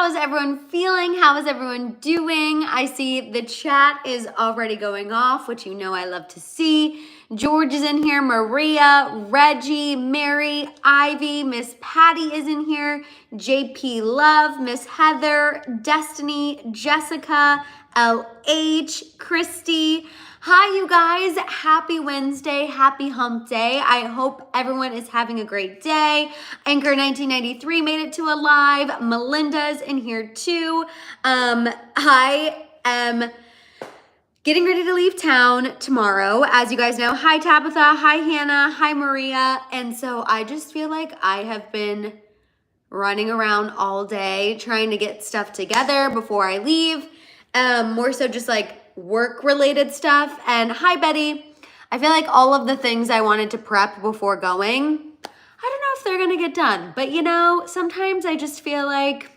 How is everyone feeling? How is everyone doing? I see the chat is already going off, which you know I love to see. George is in here, Maria, Reggie, Mary, Ivy, Miss Patty is in here, JP Love, Miss Heather, Destiny, Jessica, LH, Christy. Hi, you guys. Happy Wednesday. Happy hump day. I hope everyone is having a great day. Anchor 1993 made it to a live. Melinda's in here too. I am getting ready to leave town tomorrow, as you guys know. Hi, Tabitha. Hi, Hannah. Hi, Maria. And so I just feel like I have been running around all day trying to get stuff together before I leave. More so just like work-related stuff. And hi, Betty. I feel like all of the things I wanted to prep before going, I don't know if they're gonna get done. But you know, sometimes I just feel like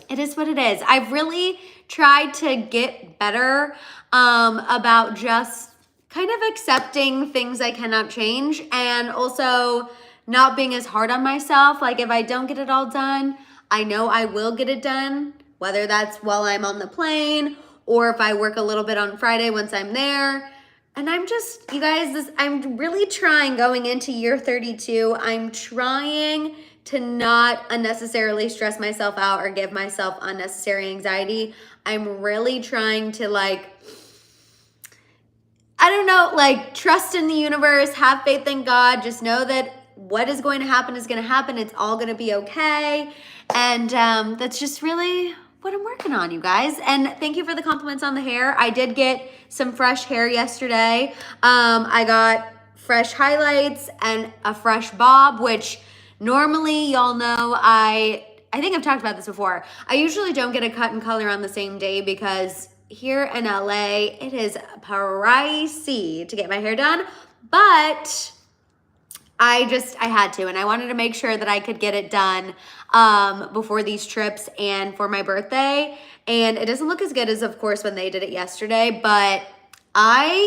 it is what it is. I've really tried to get better about just kind of accepting things I cannot change, and also not being as hard on myself. Like if I don't get it all done, I know I will get it done, whether that's while I'm on the plane or if I work a little bit on Friday once I'm there. And I'm just, you guys, I'm really trying going into year 32. I'm trying to not unnecessarily stress myself out or give myself unnecessary anxiety. I'm really trying to trust in the universe, have faith in God, just know that what is going to happen is going to happen. It's all going to be okay. And that's just really what I'm working on, you guys. And thank you for the compliments on the hair. I did get some fresh hair yesterday. I got fresh highlights and a fresh bob, which normally y'all know I think I've talked about this before. I usually don't get a cut and color on the same day because here in LA, it is pricey to get my hair done, but I had to, and I wanted to make sure that I could get it done before these trips and for my birthday. And it doesn't look as good as, of course, when they did it yesterday, but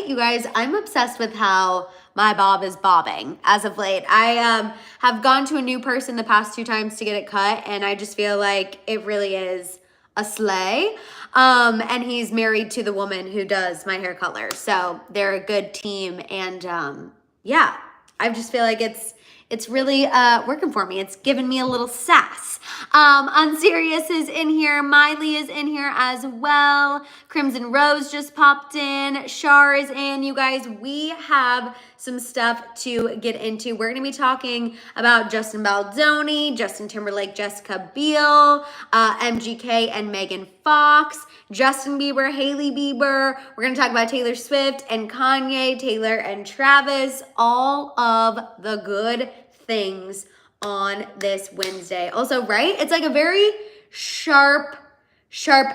you guys, I'm obsessed with how my bob is bobbing as of late. I have gone to a new person the past 2 times to get it cut, and I just feel like it really is a slay. And he's married to the woman who does my hair color. So they're a good team, and yeah. I just feel like it's really working for me. It's giving me a little sass. Unserious is in here. Miley is in here as well. Crimson Rose just popped in. Shar is in. You guys, we have some stuff to get into. We're going to be talking about Justin Baldoni, Justin Timberlake, Jessica Biel, MGK and Megan Fox, Justin Bieber, Hailey Bieber. We're going to talk about Taylor Swift and Kanye, Taylor and Travis, all of the good things on this Wednesday. Also, right? It's like a very sharp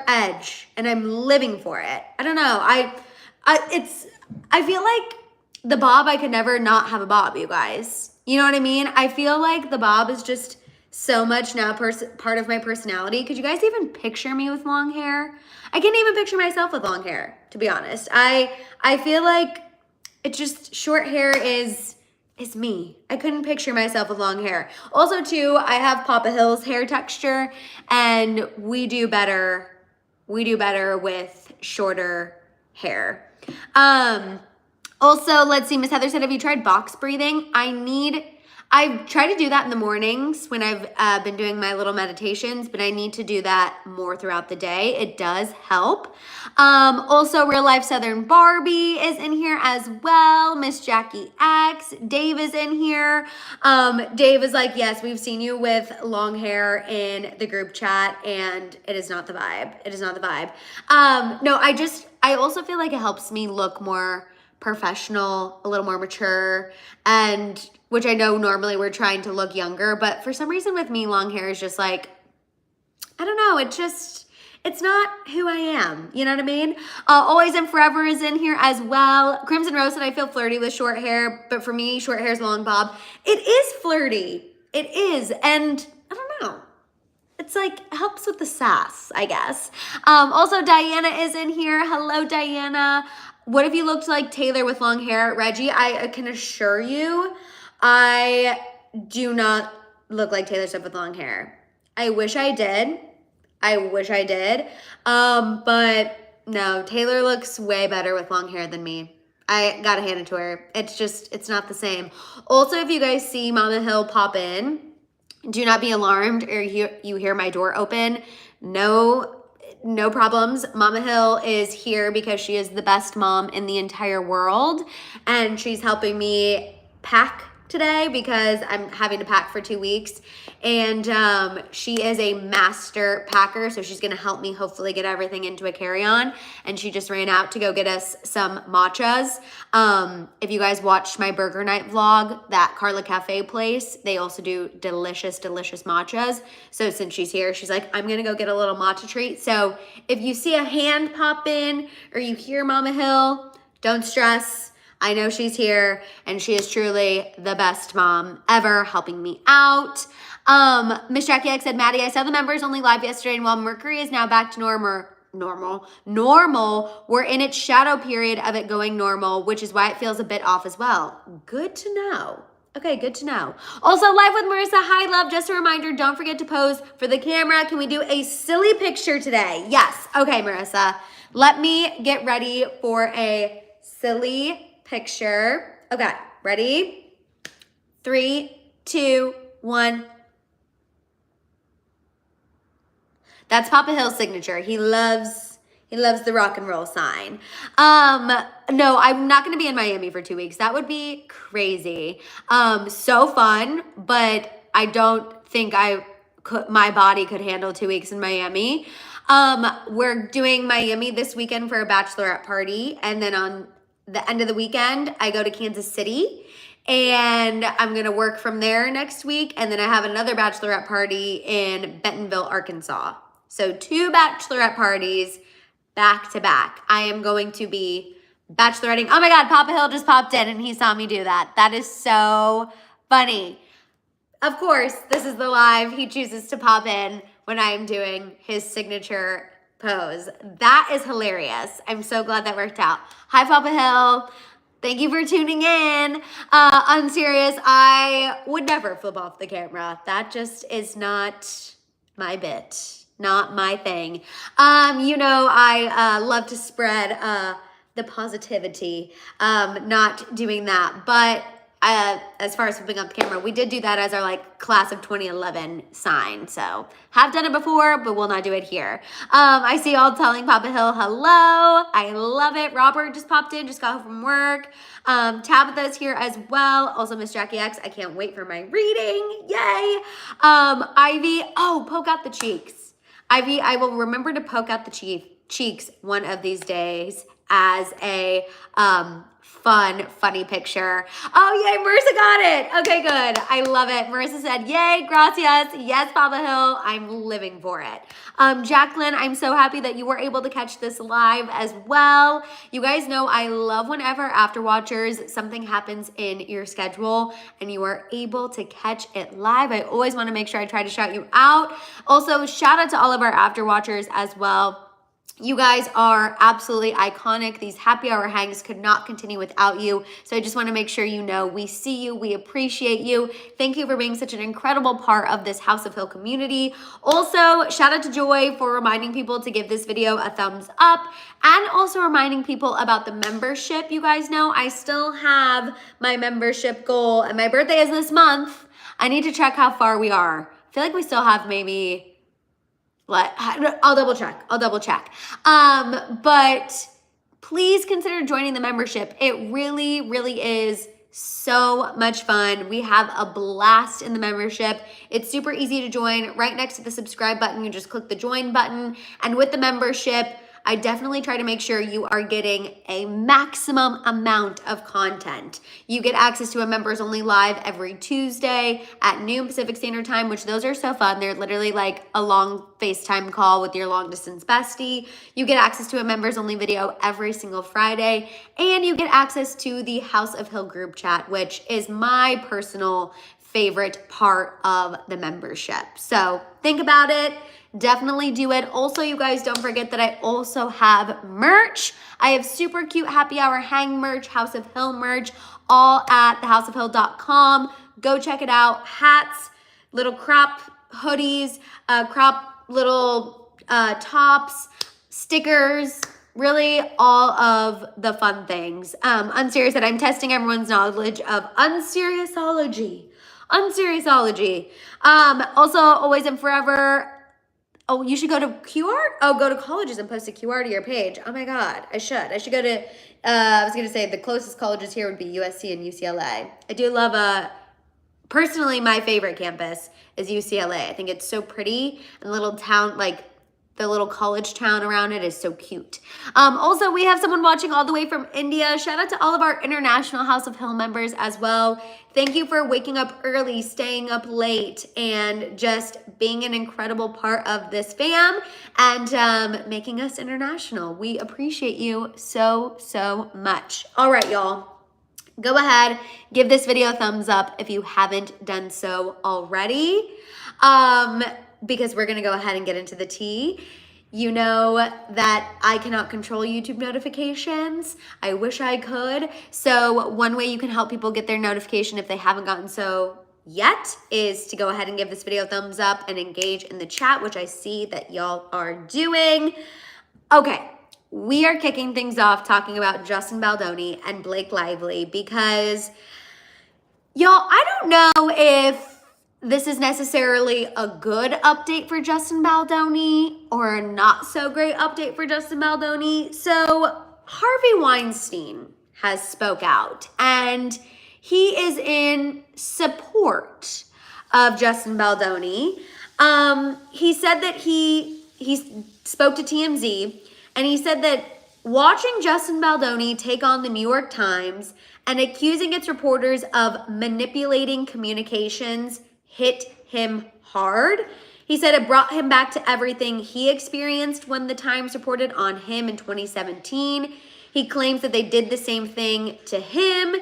edge, and I'm living for it. I don't know. I feel like the bob, I could never not have a bob, you guys. You know what I mean? I feel like the bob is just so much now part of my personality. Could you guys even picture me with long hair? I can't even picture myself with long hair, to be honest. I feel like it just, short hair is me. I couldn't picture myself with long hair. Also too, I have Papa Hill's hair texture, and we do better with shorter hair. Also, let's see, Miss Heather said, have you tried box breathing? I try to do that in the mornings when I've been doing my little meditations, but I need to do that more throughout the day. It does help. Also, Real Life Southern Barbie is in here as well. Miss Jackie X. Dave is in here. Dave is like, yes, we've seen you with long hair in the group chat, and it is not the vibe. It is not the vibe. No, I also feel like it helps me look more professional, a little more mature, and which I know normally we're trying to look younger, but for some reason with me, long hair is just like, I don't know, it's not who I am, you know what I mean? Always and Forever is in here as well. Crimson Rose said, I feel flirty with short hair, but for me, short hair is long bob. It is flirty, it is, and I don't know. It's like, helps with the sass, I guess. Also, Diana is in here. Hello, Diana. What if you looked like Taylor with long hair? Reggie, I can assure you, I do not look like Taylor Swift with long hair. I wish I did. I wish I did. But no, Taylor looks way better with long hair than me. I gotta hand it to her. It's not the same. Also, if you guys see Mama Hill pop in, do not be alarmed or you hear my door open. No problems. Mama Hill is here because she is the best mom in the entire world, and she's helping me pack today because I'm having to pack for 2 weeks, and she is a master packer, so she's gonna help me hopefully get everything into a carry-on. And she just ran out to go get us some matchas. If you guys watched my burger night vlog, that Carla Cafe place, they also do delicious matchas. So since she's here, she's like, I'm gonna go get a little matcha treat. So if you see a hand pop in or you hear Mama Hill, don't stress. I know she's here, and she is truly the best mom ever, helping me out. Miss Jackie X said, Maddie, I saw the members only live yesterday, and while Mercury is now back to normal, we're in its shadow period of it going normal, which is why it feels a bit off as well. Good to know. Okay, good to know. Also, live with Marissa. Hi, love. Just a reminder, don't forget to pose for the camera. Can we do a silly picture today? Yes. Okay, Marissa. Let me get ready for a silly picture. Okay, ready? 3, 2, 1. That's Papa Hill's signature. He loves the rock and roll sign. No, I'm not going to be in Miami for 2 weeks. That would be crazy. So fun, but I don't think my body could handle 2 weeks in Miami. We're doing Miami this weekend for a bachelorette party, and then on the end of the weekend, I go to Kansas City, and I'm going to work from there next week. And then I have another bachelorette party in Bentonville, Arkansas. So 2 bachelorette parties back to back. I am going to be bacheloretting. Oh my God, Papa Hill just popped in and he saw me do that. That is so funny. Of course, this is the live. He chooses to pop in when I am doing his signature pose. That is hilarious. I'm so glad that worked out. Hi, Papa Hill. Thank you for tuning in. I'm serious. I would never flip off the camera. That just is not my bit, not my thing. You know, I love to spread the positivity, not doing that. But as far as flipping off the camera, we did do that as our like class of 2011 sign. So have done it before, but we'll not do it here. I see y'all telling Papa Hill hello. I love it. Robert just popped in, just got home from work. Tabitha's here as well. Also Miss Jackie X, I can't wait for my reading. Yay. Ivy, oh, poke out the cheeks. Ivy, I will remember to poke out the cheeks one of these days as a funny picture. Oh, yay, Marissa got it. Okay, good. I love it. Marissa said, yay, gracias. Yes, Papa Hill. I'm living for it. Jacqueline, I'm so happy that you were able to catch this live as well. You guys know I love whenever after watchers, something happens in your schedule and you are able to catch it live. I always want to make sure I try to shout you out. Also, shout out to all of our after watchers as well. You guys are absolutely iconic. These happy hour hangs could not continue without you. So I just want to make sure you know we see you, we appreciate you. Thank you for being such an incredible part of this House of Hill community. Also, shout out to Joy for reminding people to give this video a thumbs up and also reminding people about the membership. You guys know I still have my membership goal and my birthday is this month. I need to check how far we are. I feel like we still have maybe... I'll double check. But please consider joining the membership. It really is so much fun. We have a blast in the membership. It's super easy to join. Right next to the subscribe button, you just click the join button. And with the membership, I definitely try to make sure you are getting a maximum amount of content. You get access to a members only live every Tuesday at noon Pacific Standard Time, which those are so fun. They're literally like a long FaceTime call with your long distance bestie. You get access to a members only video every single Friday, and you get access to the House of Hill group chat, which is my personal favorite part of the membership. So think about it. Definitely do it. Also, you guys, don't forget that I also have merch. I have super cute happy hour hang merch, House of Hill merch, all at thehouseofhill.com. Go check it out. Hats, little crop hoodies, crop little tops, stickers, really all of the fun things. Unserious said, I'm testing everyone's knowledge of unseriousology. Unseriousology. Also, always and forever. Oh, you should go to QR? Oh, go to colleges and post a QR to your page. Oh my God, I should. I should go to, I was going to say the closest colleges here would be USC and UCLA. I do love personally, my favorite campus is UCLA. I think it's so pretty and little town, like the little college town around it is so cute. Also, we have someone watching all the way from India. Shout out to all of our International House of Hill members as well. Thank you for waking up early, staying up late, and just being an incredible part of this fam and making us international. We appreciate you so, so much. All right, y'all. Go ahead, give this video a thumbs up if you haven't done so already. Because we're gonna go ahead and get into the tea. You know that I cannot control YouTube notifications. I wish I could. So one way you can help people get their notification if they haven't gotten so yet is to go ahead and give this video a thumbs up and engage in the chat, which I see that y'all are doing. Okay, we are kicking things off talking about Justin Baldoni and Blake Lively because y'all, I don't know if this is necessarily a good update for Justin Baldoni or a not so great update for Justin Baldoni. So Harvey Weinstein has spoke out and he is in support of Justin Baldoni. He said that he spoke to TMZ and he said that watching Justin Baldoni take on the New York Times and accusing its reporters of manipulating communications hit him hard. He said it brought him back to everything he experienced when the Times reported on him in 2017. He claims that they did the same thing to him.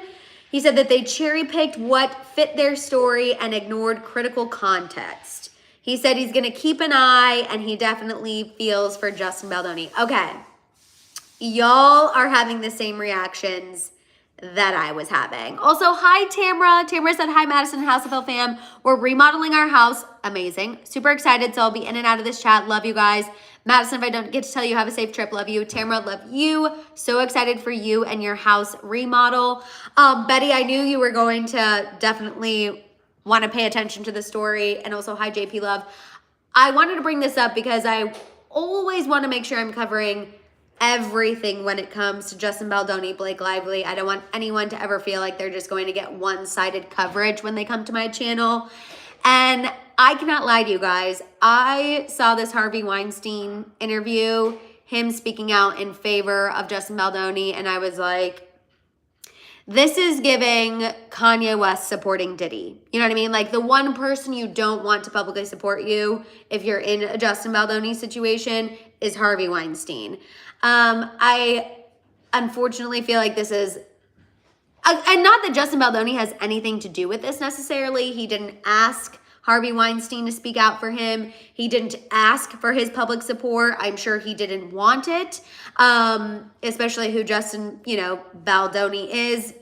He said that they cherry-picked what fit their story and ignored critical context. He said he's gonna keep an eye and he definitely feels for Justin Baldoni. Okay, y'all are having the same reactions that I was having. Also, hi Tamra. Tamra said, hi Madison House of Hill fam. We're remodeling our house. Amazing. Super excited. So I'll be in and out of this chat. Love you guys. Madison, if I don't get to tell you, have a safe trip. Love you. Tamra, love you. So excited for you and your house remodel. Betty, I knew you were going to definitely want to pay attention to the story. And also, hi JP Love. I wanted to bring this up because I always want to make sure I'm covering everything when it comes to Justin Baldoni, Blake Lively. I don't want anyone to ever feel like they're just going to get one-sided coverage when they come to my channel. And I cannot lie to you guys. I saw this Harvey Weinstein interview, him speaking out in favor of Justin Baldoni, and I was like, this is giving Kanye West supporting Diddy. You know what I mean? Like the one person you don't want to publicly support you if you're in a Justin Baldoni situation is Harvey Weinstein. I unfortunately feel like this is, and not that Justin Baldoni has anything to do with this necessarily. He didn't ask Harvey Weinstein to speak out for him. He didn't ask for his public support. I'm sure he didn't want it, especially who Justin, Baldoni is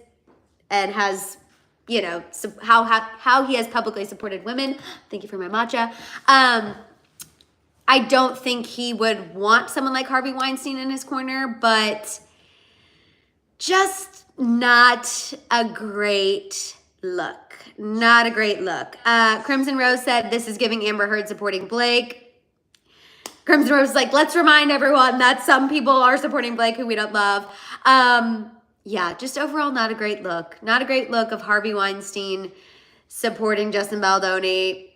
and has, how he has publicly supported women. Thank you for my matcha. I don't think he would want someone like Harvey Weinstein in his corner, but just not a great look. Not a great look. Crimson Rose said, this is giving Amber Heard supporting Blake. Crimson Rose is like, let's remind everyone that some people are supporting Blake who we don't love. Yeah, just overall not a great look. Not a great look of Harvey Weinstein supporting Justin Baldoni.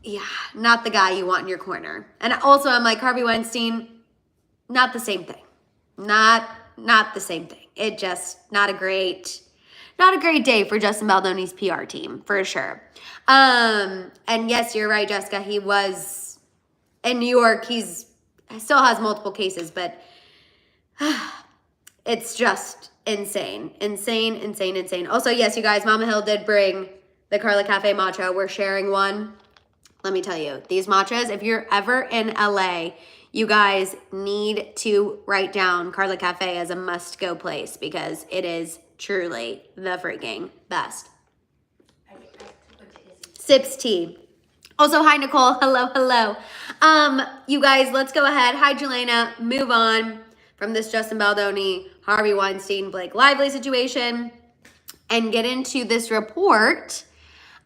Yeah, not the guy you want in your corner. And also I'm like, Harvey Weinstein, not the same thing. Not the same thing. It just not a great day for Justin Baldoni's PR team, for sure. And yes, you're right, Jessica. He was in New York. He still has multiple cases, but it's just insane. Insane. Also, yes, you guys, Mama Hill did bring the Carla Cafe matcha. We're sharing one. Let me tell you, these matchas, if you're ever in LA, you guys need to write down Carla Cafe as a must-go place because it is truly the freaking best. Sips tea. Also, hi, Nicole. Hello, hello. You guys, let's go ahead. Hi, Jelena. Move on from this Justin Baldoni, Harvey Weinstein, Blake Lively situation and get into this report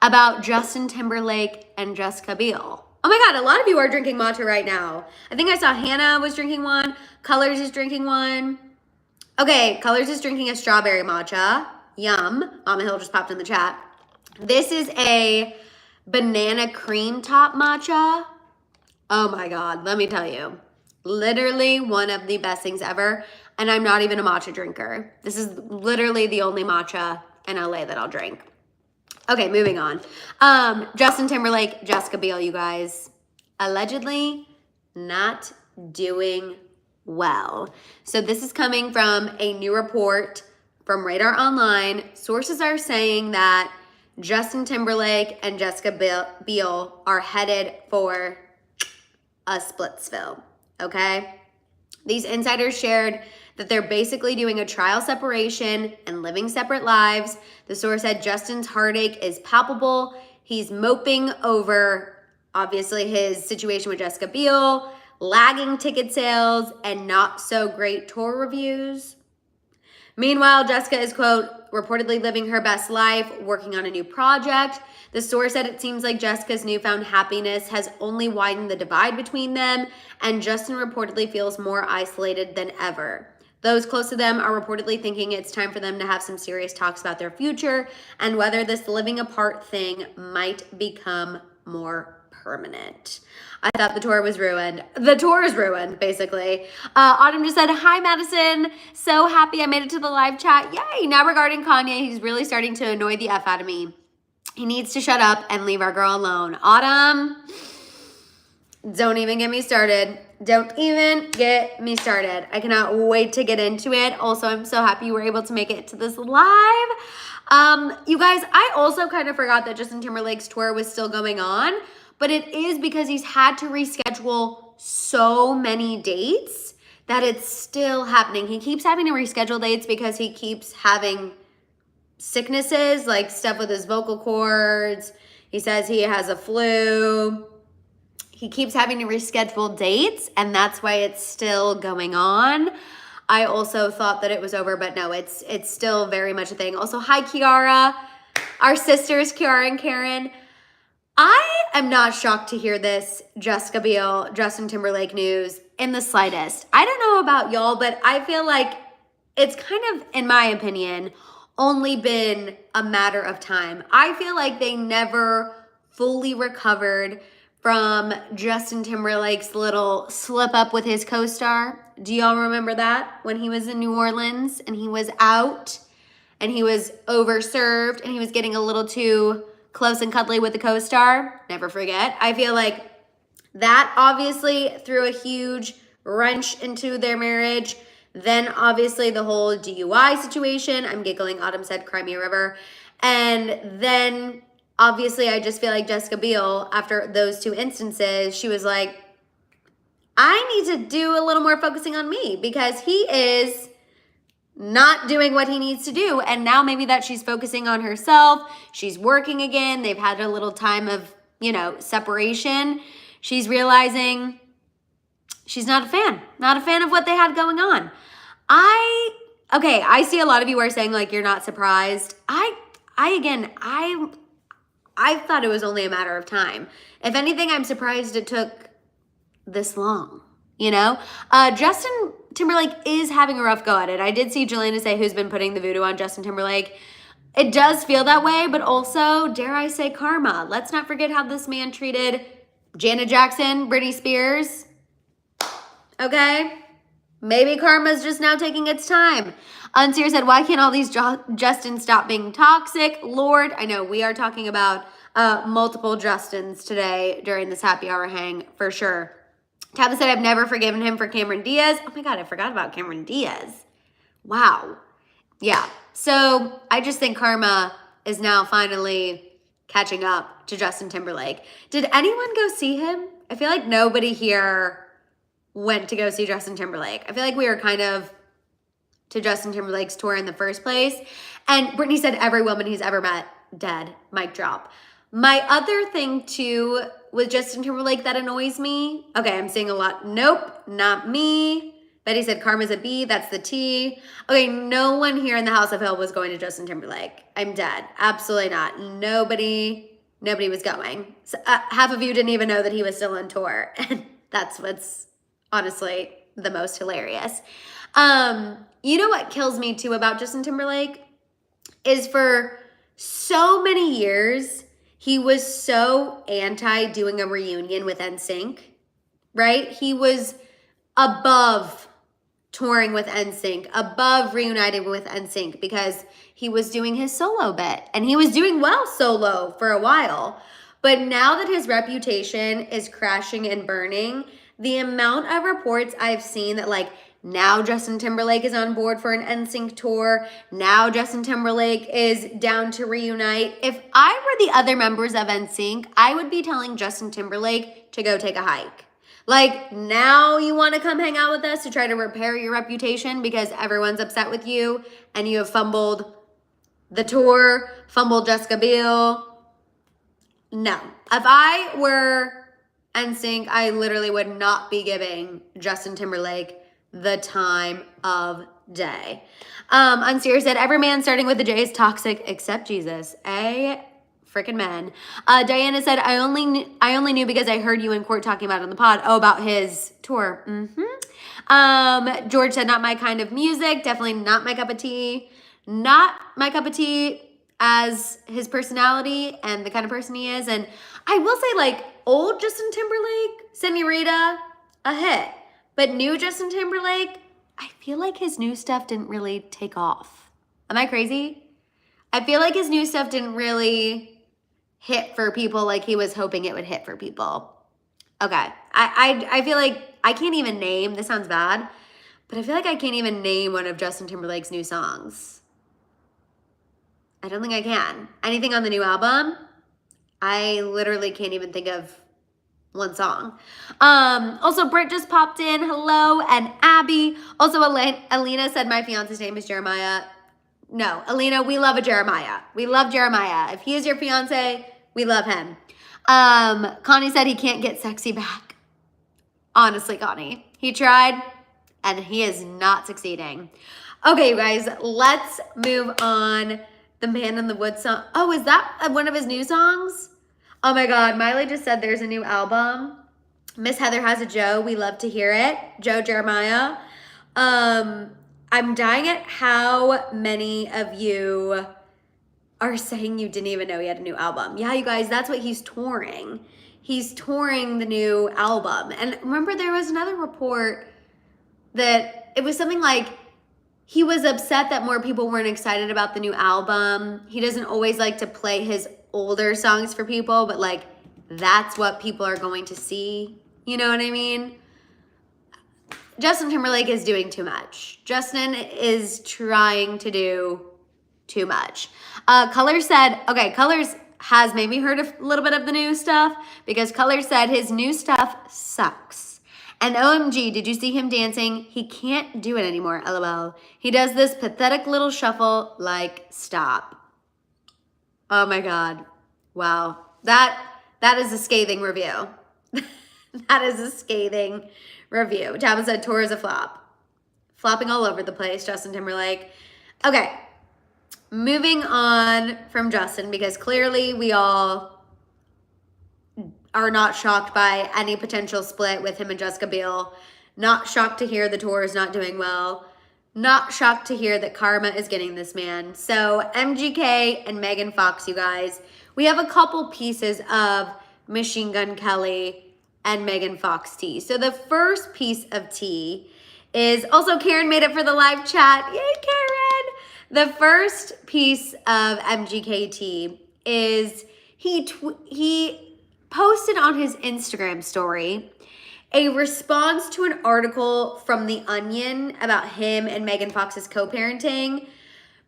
about Justin Timberlake and Jessica Biel. Oh my God, a lot of you are drinking matcha right now. I think I saw Hannah was drinking one. Colors is drinking one. Okay, Colors is drinking a strawberry matcha. Yum. Mama Hill just popped in the chat. This is a banana cream top matcha. Oh my God, let me tell you. Literally one of the best things ever. And I'm not even a matcha drinker. This is literally the only matcha in LA that I'll drink. Okay, moving on. Justin Timberlake, Jessica Biel, you guys. Allegedly not doing well. So this is coming from a new report from Radar Online. Sources are saying that Justin Timberlake and Jessica Biel are headed for a Splitsville, okay? These insiders shared that they're basically doing a trial separation and living separate lives. The source said Justin's heartache is palpable. He's moping over, obviously, his situation with Jessica Biel, lagging ticket sales, and not so great tour reviews. Meanwhile, Jessica is, quote, reportedly living her best life, working on a new project. The source said it seems like Jessica's newfound happiness has only widened the divide between them, and Justin reportedly feels more isolated than ever. Those close to them are reportedly thinking it's time for them to have some serious talks about their future and whether this living apart thing might become more permanent. I thought the tour was ruined. The tour is ruined, basically. Autumn just said, hi, Madison. So happy I made it to the live chat. Yay. Now regarding Kanye, he's really starting to annoy the F out of me. He needs to shut up and leave our girl alone. Autumn, don't even get me started. Don't even get me started. I cannot wait to get into it. Also, I'm so happy you were able to make it to this live. You guys, I also kind of forgot that Justin Timberlake's tour was still going on, but it is because he's had to reschedule so many dates that it's still happening. He keeps having to reschedule dates because he keeps having sicknesses, like stuff with his vocal cords. He says he has a flu. He keeps having to reschedule dates, and that's why it's still going on. I also thought that it was over, but no, it's still very much a thing. Also, hi, Kiara. Our sisters, Kiara and Karen. I am not shocked to hear this Jessica Biel, Justin Timberlake news in the slightest. I don't know about y'all, but I feel like it's kind of, in my opinion, only been a matter of time. I feel like they never fully recovered from Justin Timberlake's little slip up with his co-star. Do y'all remember that? When he was in New Orleans and he was out and he was overserved and he was getting a little too close and cuddly with the co-star? Never forget. I feel like that obviously threw a huge wrench into their marriage. Then obviously the whole DUI situation. I'm giggling. Autumn said Cry Me a River. And then obviously I just feel like Jessica Biel, after those two instances, she was like, I need to do a little more focusing on me because he is not doing what he needs to do. And now maybe that she's focusing on herself. She's working again. They've had a little time of, separation. She's realizing she's not a fan of what they had going on. I see a lot of you are saying like, you're not surprised. I thought it was only a matter of time. If anything, I'm surprised it took this long, Justin Timberlake is having a rough go at it. I did see Jelena say who's been putting the voodoo on Justin Timberlake. It does feel that way, but also, dare I say, karma. Let's not forget how this man treated Janet Jackson, Britney Spears. Okay? Maybe karma's just now taking its time. Unseer said, why can't all these Justins stop being toxic? Lord, I know we are talking about multiple Justins today during this happy hour hang for sure. Tabitha said, I've never forgiven him for Cameron Diaz. Oh my God, I forgot about Cameron Diaz. Wow. Yeah. So I just think karma is now finally catching up to Justin Timberlake. Did anyone go see him? I feel like nobody here went to go see Justin Timberlake. I feel like we were kind of to Justin Timberlake's tour in the first place. And Brittany said every woman he's ever met, dead. Mic drop. My other thing too with Justin Timberlake that annoys me? Okay, I'm seeing a lot. Nope, not me. Betty said Karma's a B, that's the T. Okay, no one here in the House of Hill was going to Justin Timberlake. I'm dead. Absolutely not. Nobody was going. So, half of you didn't even know that he was still on tour. And that's what's honestly the most hilarious. You know what kills me too about Justin Timberlake is for so many years, he was so anti doing a reunion with NSYNC, right? He was above touring with NSYNC, above reuniting with NSYNC because he was doing his solo bit and he was doing well solo for a while. But now that his reputation is crashing and burning, the amount of reports I've seen that like now Justin Timberlake is on board for an NSYNC tour, now Justin Timberlake is down to reunite. If I were the other members of NSYNC, I would be telling Justin Timberlake to go take a hike. Like, now you want to come hang out with us to try to repair your reputation because everyone's upset with you and you have fumbled the tour, fumbled Jessica Biel. No. If I were NSYNC, I literally would not be giving Justin Timberlake the time of day. Unserious said, every man starting with a J is toxic except Jesus. Freaking men. Diana said, I only knew because I heard you in court talking about it on the pod. Oh, about his tour. George said, not my kind of music. Definitely not my cup of tea. Not my cup of tea as his personality and the kind of person he is. And I will say, like, old Justin Timberlake, Senorita, a hit. But new Justin Timberlake, I feel like his new stuff didn't really take off. Am I crazy? I feel like his new stuff didn't really hit for people like he was hoping it would hit for people. Okay. I feel like I can't even name, this sounds bad, but I feel like I can't even name one of Justin Timberlake's new songs. I don't think I can. Anything on the new album? I literally can't even think of one song. Also, Britt just popped in. Hello. And Abby. Also, Alina said my fiance's name is Jeremiah. No, Alina, we love a Jeremiah. We love Jeremiah. If he is your fiance, we love him. Connie said he can't get sexy back. Honestly, Connie, he tried and he is not succeeding. Okay, you guys, let's move on. The Man in the Woods song. Oh, is that one of his new songs? Oh my God, Miley just said there's a new album. Miss Heather has a Joe. We love to hear it. Joe Jeremiah. I'm dying at how many of you are saying you didn't even know he had a new album. Yeah, you guys, that's what he's touring. He's touring the new album. And remember, there was another report that it was something like he was upset that more people weren't excited about the new album. He doesn't always like to play his older songs for people, but like that's what people are going to see. You know what I mean? Justin Timberlake is doing too much. Justin is trying to do too much. Colors said, okay, Colors has made me heard a little bit of the new stuff because Colors said his new stuff sucks. And OMG, did you see him dancing? He can't do it anymore, LOL. He does this pathetic little shuffle like, stop. Oh my God. Wow. That is a scathing review. That is a scathing review. Tabitha said tour is a flop. Flopping all over the place, Justin Timberlake. Okay. Moving on from Justin, because clearly we all are not shocked by any potential split with him and Jessica Biel. Not shocked to hear the tour is not doing well. Not shocked to hear that Karma is getting this man. So MGK and Megan Fox, you guys. We have a couple pieces of Machine Gun Kelly and Megan Fox tea. So the first piece of tea is, also Karen made it for the live chat. Yay, Karen! The first piece of MGK tea is he posted on his Instagram story a response to an article from The Onion about him and Megan Fox's co-parenting.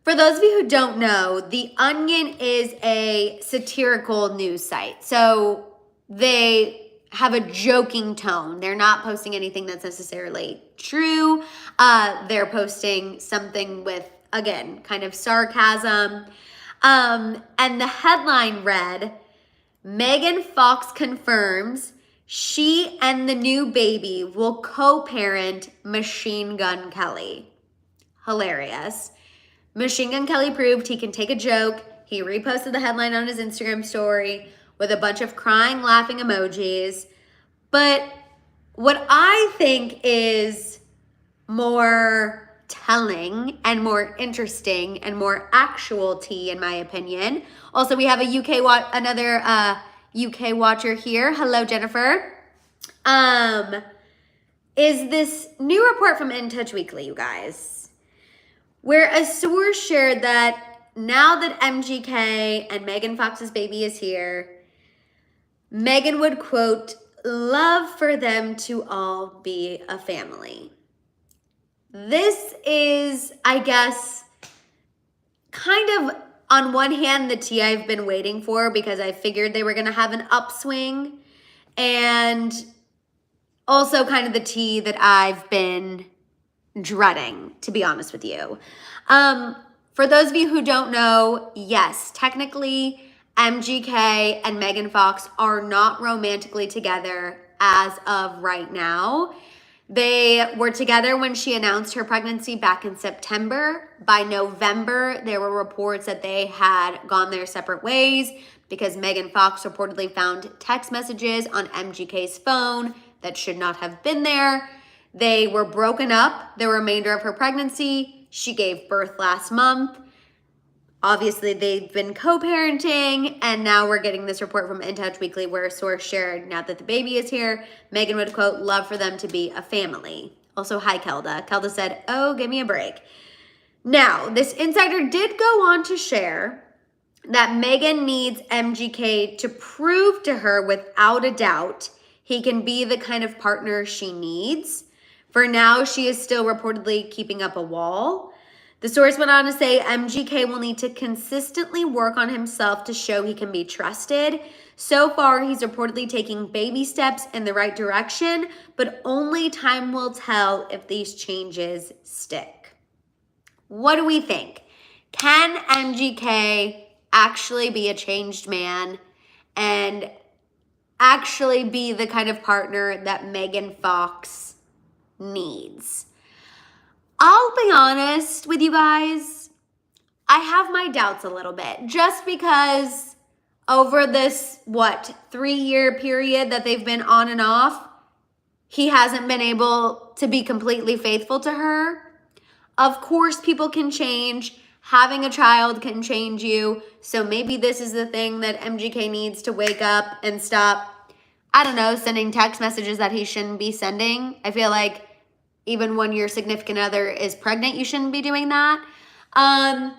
For those of you who don't know, The Onion is a satirical news site. So they have a joking tone. They're not posting anything that's necessarily true. They're posting something with, again, kind of sarcasm. And the headline read, Megan Fox confirms she and the new baby will co-parent Machine Gun Kelly. Hilarious. Machine Gun Kelly proved he can take a joke. He reposted the headline on his Instagram story with a bunch of crying, laughing emojis. But what I think is more telling and more interesting and more actual tea, in my opinion. Also, we have another UK watcher here. Hello, Jennifer. Is this new report from In Touch Weekly, you guys, where a source shared that now that MGK and Megan Fox's baby is here, Megan would, quote, love for them to all be a family. This is, I guess, kind of on one hand the tea I've been waiting for, because I figured they were going to have an upswing, and also kind of the tea that I've been dreading, to be honest with you. For those of you who don't know, yes, technically MGK and Megan Fox are not romantically together as of right now. They were together when she announced her pregnancy back in September. By November, there were reports that they had gone their separate ways because Megan Fox reportedly found text messages on MGK's phone that should not have been there. They were broken up the remainder of her pregnancy. She gave birth last month. Obviously, they've been co-parenting, and now we're getting this report from In Touch Weekly where a source shared, now that the baby is here, Megan would, quote, love for them to be a family. Also, hi, Kelda. Kelda said, oh, give me a break. Now, this insider did go on to share that Megan needs MGK to prove to her without a doubt he can be the kind of partner she needs. For now, she is still reportedly keeping up a wall. The source went on to say MGK will need to consistently work on himself to show he can be trusted. So far, he's reportedly taking baby steps in the right direction, but only time will tell if these changes stick. What do we think? Can MGK actually be a changed man and actually be the kind of partner that Megan Fox needs? I'll be honest with you guys, I have my doubts a little bit, just because over this, 3-year period that they've been on and off, he hasn't been able to be completely faithful to her. Of course, people can change. Having a child can change you. So maybe this is the thing that MGK needs to wake up and stop, I don't know, sending text messages that he shouldn't be sending. I feel like even when your significant other is pregnant, you shouldn't be doing that. I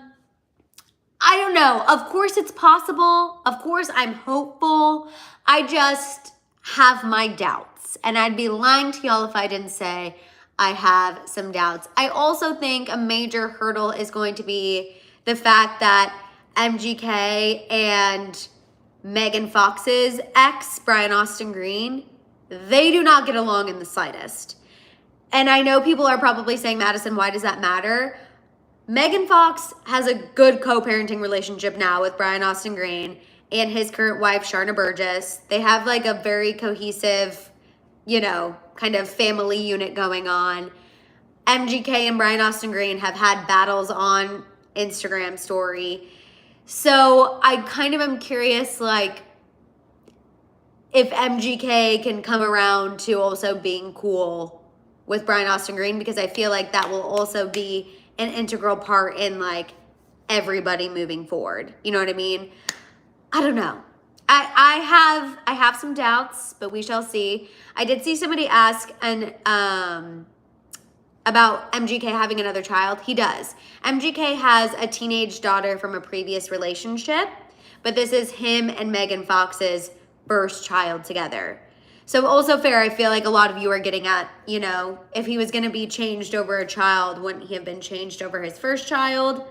don't know. Of course it's possible. Of course I'm hopeful. I just have my doubts. And I'd be lying to y'all if I didn't say I have some doubts. I also think a major hurdle is going to be the fact that MGK and Megan Fox's ex, Brian Austin Green, they do not get along in the slightest. And I know people are probably saying, Madison, why does that matter? Megan Fox has a good co-parenting relationship now with Brian Austin Green and his current wife, Sharna Burgess. They have like a very cohesive, kind of family unit going on. MGK and Brian Austin Green have had battles on Instagram story. So I kind of am curious, if MGK can come around to also being cool with Brian Austin Green, because I feel like that will also be an integral part in everybody moving forward. You know what I mean? I don't know. I have some doubts, but we shall see. I did see somebody ask about MGK having another child. He does. MGK has a teenage daughter from a previous relationship, but this is him and Megan Fox's first child together. So also fair, I feel like a lot of you are getting at, if he was going to be changed over a child, wouldn't he have been changed over his first child?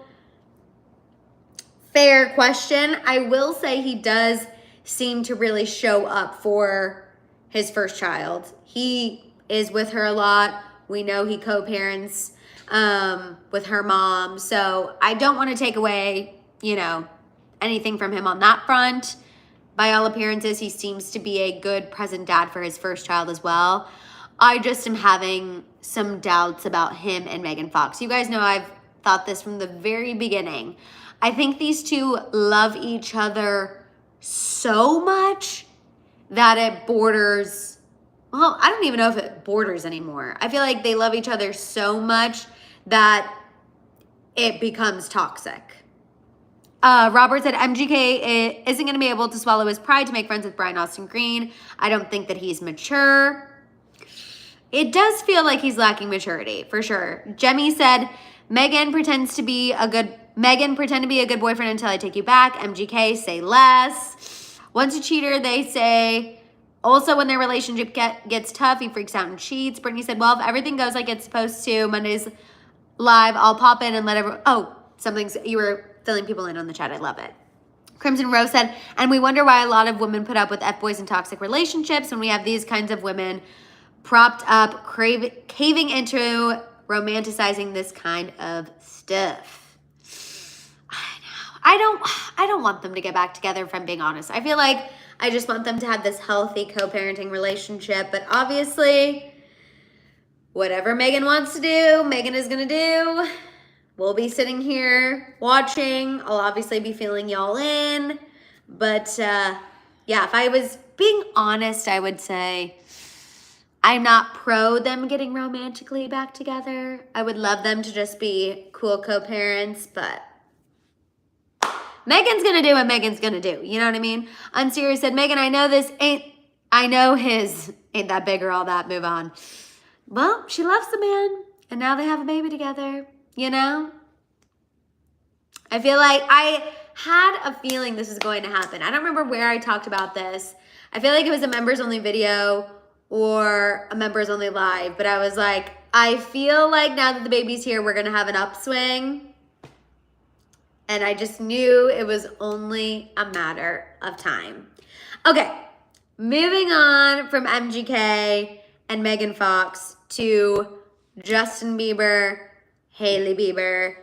Fair question. I will say he does seem to really show up for his first child. He is with her a lot. We know he co-parents with her mom. So I don't want to take away, anything from him on that front. by all appearances, he seems to be a good present dad for his first child as well. I just am having some doubts about him and Megan Fox. You guys know I've thought this from the very beginning. I think these two love each other so much that it borders, well, I don't even know if it borders anymore. I feel like they love each other so much that it becomes toxic. Robert said MGK isn't going to be able to swallow his pride to make friends with Brian Austin Green. I don't think that he's mature. It does feel like he's lacking maturity, for sure. Jemmy said, Megan pretend to be a good boyfriend until I take you back. MGK, say less. Once a cheater, they say. Also, when their relationship gets tough, he freaks out and cheats. Brittany said, well, if everything goes like it's supposed to, Monday's live, I'll pop in and let everyone, you were filling people in on the chat. I love it. Crimson Rose said, and we wonder why a lot of women put up with F-boys and toxic relationships when we have these kinds of women propped up, caving into romanticizing this kind of stuff. I know. I don't want them to get back together, if I'm being honest. I feel like I just want them to have this healthy co-parenting relationship. But obviously, whatever Megan wants to do, Megan is going to do. We'll be sitting here watching. I'll obviously be filling y'all in. But yeah, if I was being honest, I would say I'm not pro them getting romantically back together. I would love them to just be cool co-parents, but Megan's gonna do what Megan's gonna do. You know what I mean? Unserious said, Megan, I know his ain't that big or all that, move on. Well, she loves the man, and now they have a baby together, you know? I feel like I had a feeling this was going to happen. I don't remember where I talked about this. I feel like it was a members only video or a members only live, but I was like, I feel like now that the baby's here, we're gonna have an upswing. And I just knew it was only a matter of time. Okay, moving on from MGK and Megan Fox to Justin Bieber, Hailey Bieber.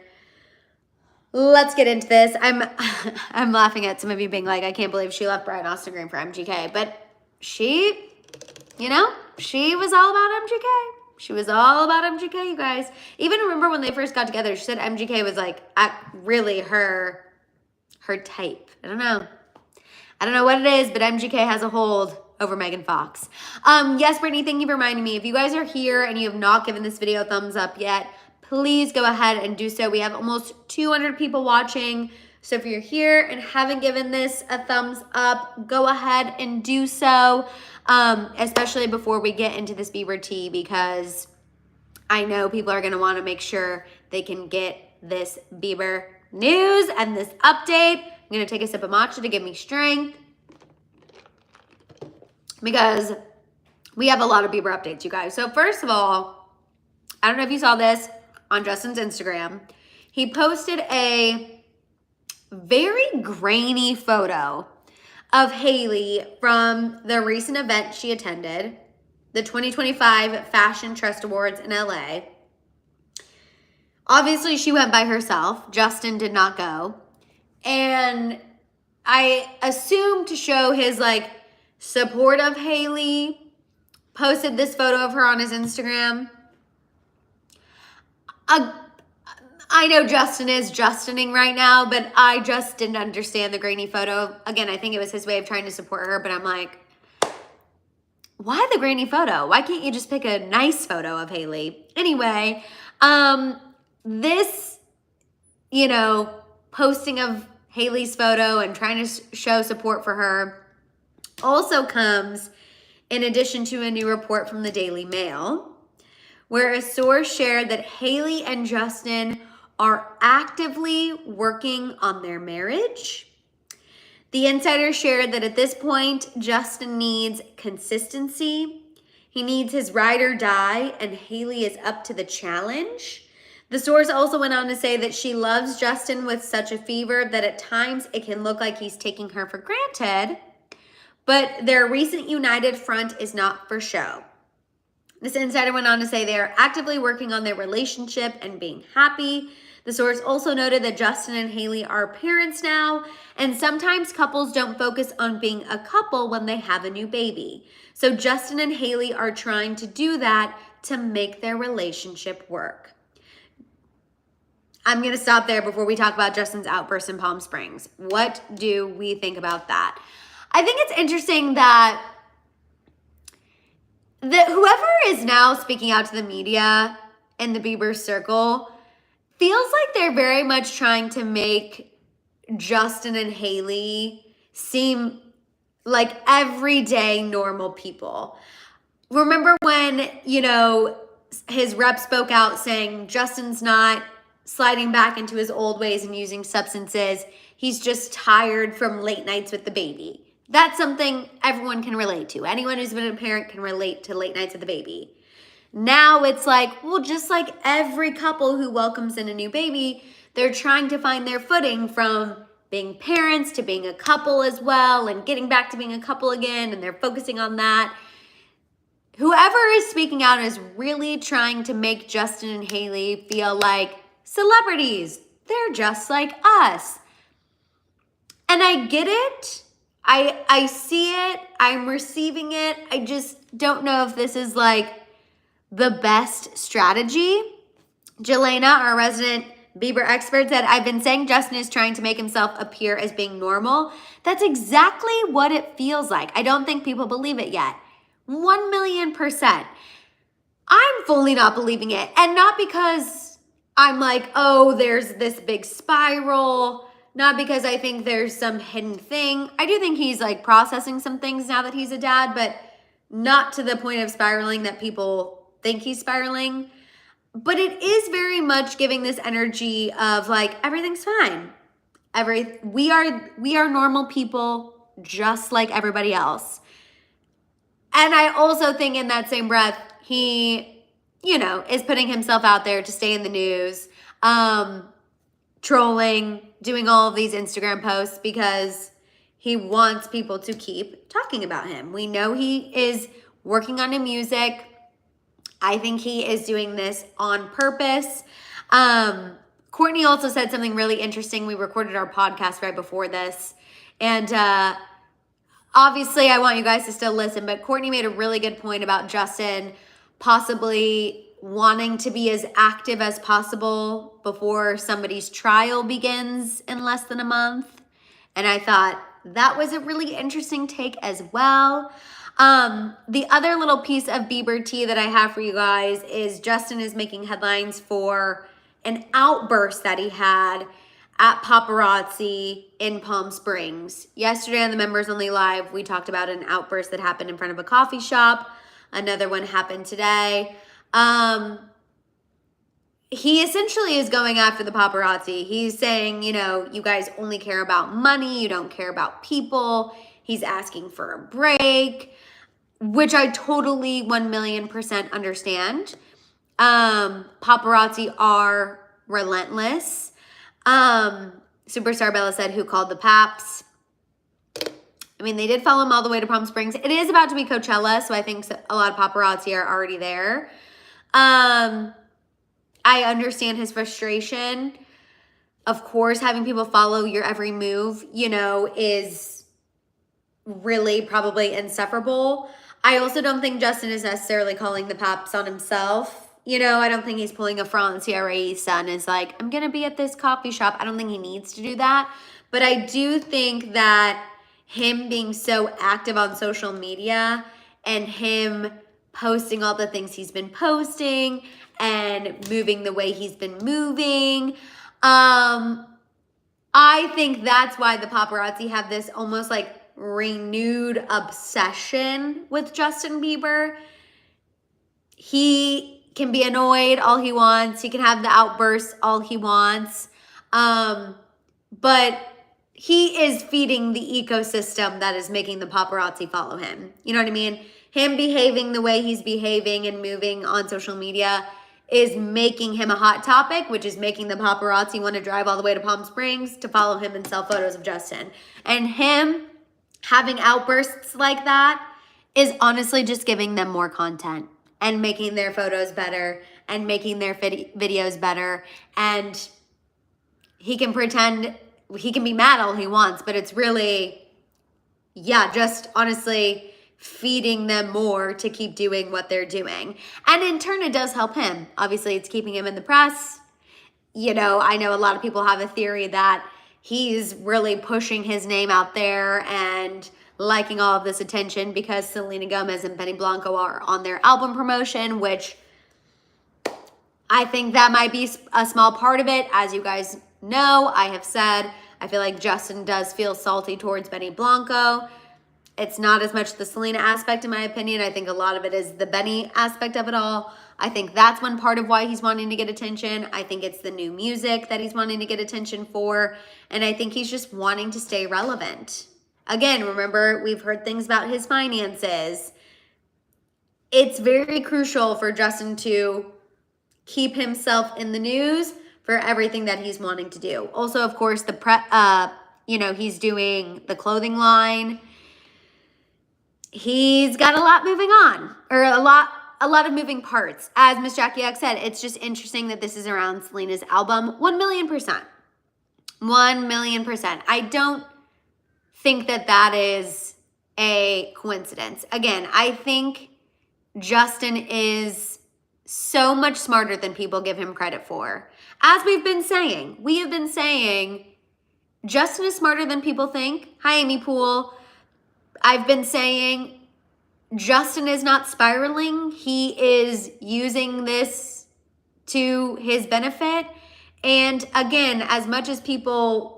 Let's get into this. I'm laughing at some of you being like, I can't believe she left Brian Austin Green for MGK. But she, you know, she was all about MGK. She was all about MGK, you guys. Even remember when they first got together, she said MGK was like really her type. I don't know what it is, but MGK has a hold over Megan Fox. Yes, Brittany, thank you for reminding me. If you guys are here and you have not given this video a thumbs up yet, please go ahead and do so. We have almost 200 people watching. So if you're here and haven't given this a thumbs up, go ahead and do so, especially before we get into this Bieber tea, because I know people are going to want to make sure they can get this Bieber news and this update. I'm going to take a sip of matcha to give me strength, because we have a lot of Bieber updates, you guys. So first of all, I don't know if you saw this on Justin's Instagram. He posted a very grainy photo of Hailey from the recent event she attended, the 2025 Fashion Trust Awards in LA. Obviously, she went by herself. Justin did not go. And I assume to show his support of Hailey, posted this photo of her on his Instagram. I know Justin is Justining right now, but I just didn't understand the grainy photo. Again, I think it was his way of trying to support her, but I'm like, why the grainy photo? Why can't you just pick a nice photo of Hailey? Anyway, this, posting of Hailey's photo and trying to show support for her also comes in addition to a new report from the Daily Mail, where a source shared that Hailey and Justin are actively working on their marriage. The insider shared that at this point, Justin needs consistency. He needs his ride or die, and Hailey is up to the challenge. The source also went on to say that she loves Justin with such a fever that at times it can look like he's taking her for granted, but their recent united front is not for show. This insider went on to say they are actively working on their relationship and being happy. The source also noted that Justin and Hailey are parents now, and sometimes couples don't focus on being a couple when they have a new baby. So Justin and Hailey are trying to do that to make their relationship work. I'm going to stop there before we talk about Justin's outburst in Palm Springs. What do we think about that? I think it's interesting that whoever is now speaking out to the media in the Bieber circle feels like they're very much trying to make Justin and Hailey seem like everyday normal people. Remember when, his rep spoke out saying Justin's not sliding back into his old ways and using substances. He's just tired from late nights with the baby. That's something everyone can relate to. Anyone who's been a parent can relate to late nights with the baby. Now it's like, well, just like every couple who welcomes in a new baby, they're trying to find their footing from being parents to being a couple as well and getting back to being a couple again, and they're focusing on that. Whoever is speaking out is really trying to make Justin and Hailey feel like celebrities. They're just like us. And I get it. I see it. I'm receiving it. I just don't know if this is like the best strategy. Jelena, our resident Bieber expert, said, I've been saying Justin is trying to make himself appear as being normal. That's exactly what it feels like. I don't think people believe it yet. 1,000,000%. I'm fully not believing it. And not because I'm like, oh, there's this big spiral. Not because I think there's some hidden thing. I do think he's like processing some things now that he's a dad, but not to the point of spiraling that people think he's spiraling. But it is very much giving this energy of like, everything's fine. We are normal people just like everybody else. And I also think in that same breath, he, is putting himself out there to stay in the news, trolling, doing all of these Instagram posts because he wants people to keep talking about him. We know he is working on new music. I think he is doing this on purpose. Courtney also said something really interesting. We recorded our podcast right before this. And obviously, I want you guys to still listen, but Courtney made a really good point about Justin possibly wanting to be as active as possible before somebody's trial begins in less than a month. And I thought that was a really interesting take as well. The other little piece of Bieber tea that I have for you guys is Justin is making headlines for an outburst that he had at paparazzi in Palm Springs. Yesterday on the Members Only Live, we talked about an outburst that happened in front of a coffee shop. Another one happened today. He essentially is going after the paparazzi. He's saying, you guys only care about money. You don't care about people. He's asking for a break, which I totally 1,000,000% understand. Paparazzi are relentless. Superstar Bella said, who called the paps? I mean, they did follow him all the way to Palm Springs. It is about to be Coachella, so I think a lot of paparazzi are already there. I understand his frustration. Of course, having people follow your every move, is really probably insufferable. I also don't think Justin is necessarily calling the paps on himself. I don't think he's pulling a Francia son is like, I'm going to be at this coffee shop. I don't think he needs to do that. But I do think that him being so active on social media and him posting all the things he's been posting and moving the way he's been moving, I think that's why the paparazzi have this almost like renewed obsession with Justin Bieber. He can be annoyed all he wants. He can have the outbursts all he wants. But he is feeding the ecosystem that is making the paparazzi follow him. You know what I mean? Him behaving the way he's behaving and moving on social media is making him a hot topic, which is making the paparazzi want to drive all the way to Palm Springs to follow him and sell photos of Justin. And him having outbursts like that is honestly just giving them more content and making their photos better and making their videos better. And he can pretend, he can be mad all he wants, but it's really, yeah, just honestly feeding them more to keep doing what they're doing. And in turn, it does help him. Obviously, it's keeping him in the press. You know, I know a lot of people have a theory that he's really pushing his name out there and liking all of this attention because Selena Gomez and Benny Blanco are on their album promotion, which I think that might be a small part of it. As you guys know, I have said, I feel like Justin does feel salty towards Benny Blanco. It's not as much the Selena aspect, in my opinion. I think a lot of it is the Benny aspect of it all. I think that's one part of why he's wanting to get attention. I think it's the new music that he's wanting to get attention for. And I think he's just wanting to stay relevant. Again, remember, we've heard things about his finances. It's very crucial for Justin to keep himself in the news for everything that he's wanting to do. Also, of course, he's doing the clothing line. He's got a lot moving on, or a lot of moving parts. As Miss Jackie X said, it's just interesting that this is around Selena's album. 1,000,000%. 1,000,000%. I don't think that is a coincidence. Again, I think Justin is so much smarter than people give him credit for. As we have been saying, Justin is smarter than people think. Hi, Amy Poole. I've been saying Justin is not spiraling. He is using this to his benefit. And again, as much as people,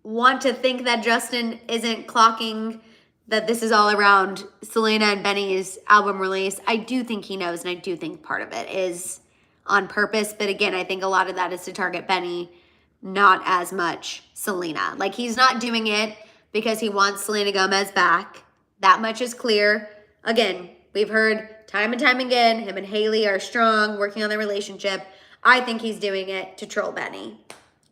want to think that Justin isn't clocking that this is all around Selena and Benny's album release, I do think he knows, and I do think part of it is on purpose. But again, I think a lot of that is to target Benny, not as much Selena. Like, he's not doing it because he wants Selena Gomez back. That much is clear. Again, we've heard time and time again, him and Hailey are strong, working on their relationship. I think he's doing it to troll Benny.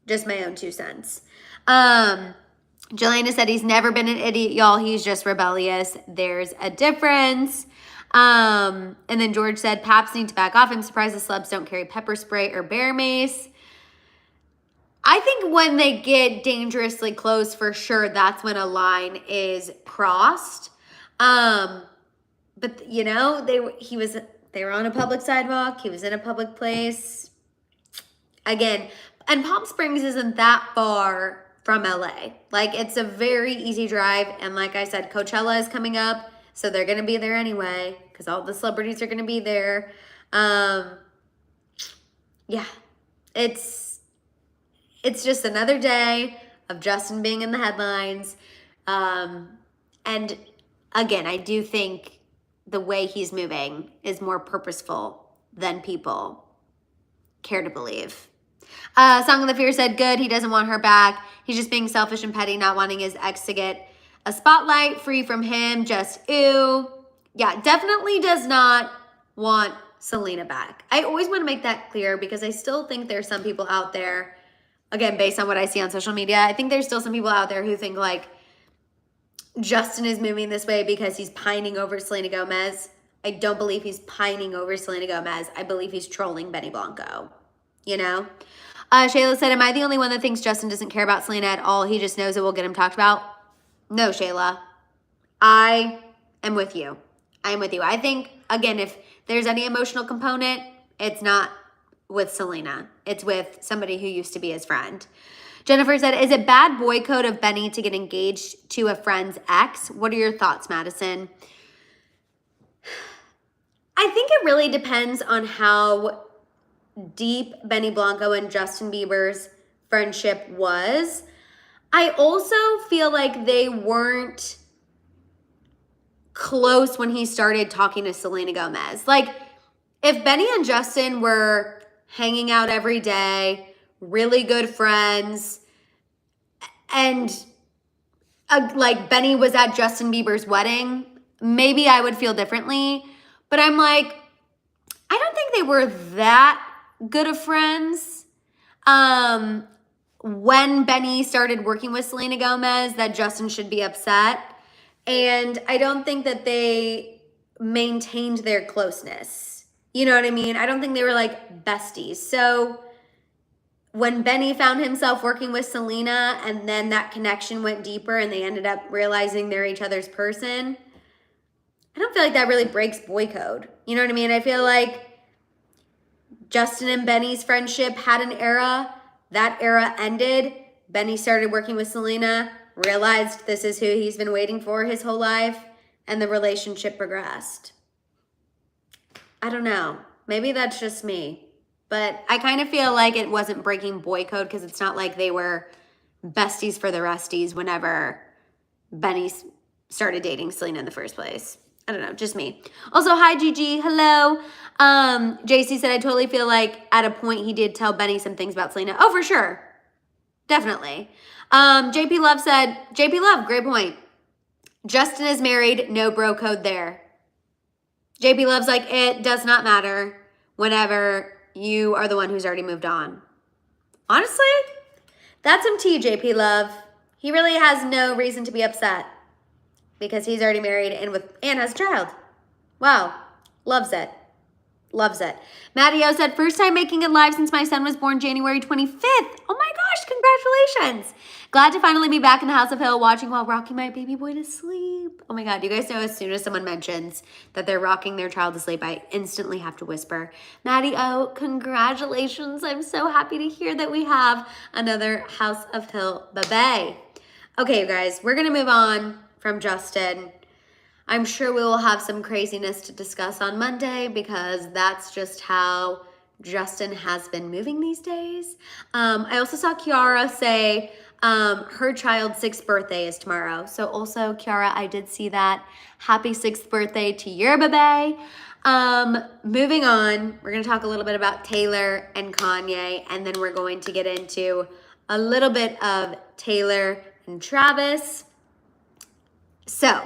Just my own 2 cents. Jelena said he's never been an idiot, y'all. He's just rebellious. There's a difference. And then George said, Paps need to back off. I'm surprised the celebs don't carry pepper spray or bear mace. I think when they get dangerously close, for sure, that's when a line is crossed. But they were on a public sidewalk. He was in a public place. Again, and Palm Springs isn't that far from LA. Like, it's a very easy drive. And like I said, Coachella is coming up, so they're going to be there anyway because all the celebrities are going to be there. It's just another day of Justin being in the headlines. And again, I do think the way he's moving is more purposeful than people care to believe. Song of the Fear said, good, he doesn't want her back. He's just being selfish and petty, not wanting his ex to get a spotlight, free from him, just ew. Yeah, definitely does not want Selena back. I always want to make that clear because I still think there's some people out there, again, based on what I see on social media, I think there's still some people out there who think like Justin is moving this way because he's pining over Selena Gomez. I don't believe he's pining over Selena Gomez. I believe he's trolling Benny Blanco, Shayla said, am I the only one that thinks Justin doesn't care about Selena at all? He just knows it will get him talked about? No, Shayla. I am with you. I think, again, if there's any emotional component, it's not with Selena. It's with somebody who used to be his friend. Jennifer said, is it bad boy code of Benny to get engaged to a friend's ex? What are your thoughts, Madison? I think it really depends on how deep Benny Blanco and Justin Bieber's friendship was. I also feel like they weren't close when he started talking to Selena Gomez. Like, if Benny and Justin were hanging out every day, really good friends, and like Benny was at Justin Bieber's wedding, maybe I would feel differently. But I'm like, I don't think they were that good of friends. When Benny started working with Selena Gomez, that Justin should be upset. And I don't think that they maintained their closeness. You know what I mean? I don't think they were like besties. So when Benny found himself working with Selena and then that connection went deeper and they ended up realizing they're each other's person, I don't feel like that really breaks boy code. You know what I mean? I feel like Justin and Benny's friendship had an era. That era ended. Benny started working with Selena, realized this is who he's been waiting for his whole life, and the relationship progressed. I don't know. Maybe that's just me. But I kind of feel like it wasn't breaking boy code because it's not like they were besties for the resties whenever Benny started dating Selena in the first place. I don't know, just me. Also, hi, Gigi. Hello. JC said, I totally feel like at a point he did tell Benny some things about Selena. Oh, for sure. Definitely. JP Love said, JP Love, great point. Justin is married, no bro code there. JP Love's like, it does not matter whenever you are the one who's already moved on. Honestly, that's some tea, JP Love. He really has no reason to be upset because he's already married and has a child. Wow, loves it. Loves it. Maddie O said, first time making it live since my son was born January 25th. Oh my gosh, congratulations. Glad to finally be back in the House of Hill watching while rocking my baby boy to sleep. Oh my God, you guys know as soon as someone mentions that they're rocking their child to sleep, I instantly have to whisper, Maddie O, congratulations. I'm so happy to hear that we have another House of Hill baby. Okay, you guys, we're gonna move on from Justin. I'm sure we will have some craziness to discuss on Monday because that's just how Justin has been moving these days. I also saw Kiara say her child's 6th birthday is tomorrow. So also, Kiara, I did see that. Happy 6th birthday to your baby. Moving on, we're going to talk a little bit about Taylor and Kanye, and then we're going to get into a little bit of Taylor and Travis. So,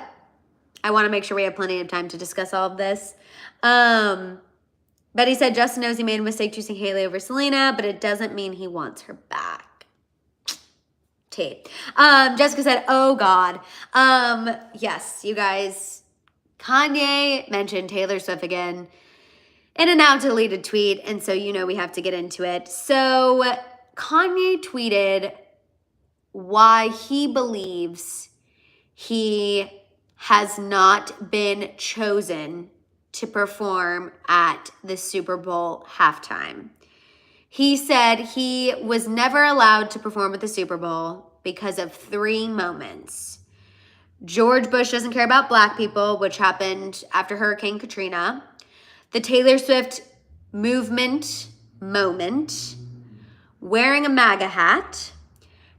I want to make sure we have plenty of time to discuss all of this. Betty said Justin knows he made a mistake choosing Hailey over Selena, but it doesn't mean he wants her back. Tate. Jessica said, oh God. Yes, you guys. Kanye mentioned Taylor Swift again in a now deleted tweet, and so you know we have to get into it. So Kanye tweeted why he believes he has not been chosen to perform at the Super Bowl halftime. He said he was never allowed to perform at the Super Bowl because of 3 moments. George Bush doesn't care about black people, which happened after Hurricane Katrina. The Taylor Swift movement moment. Wearing a MAGA hat.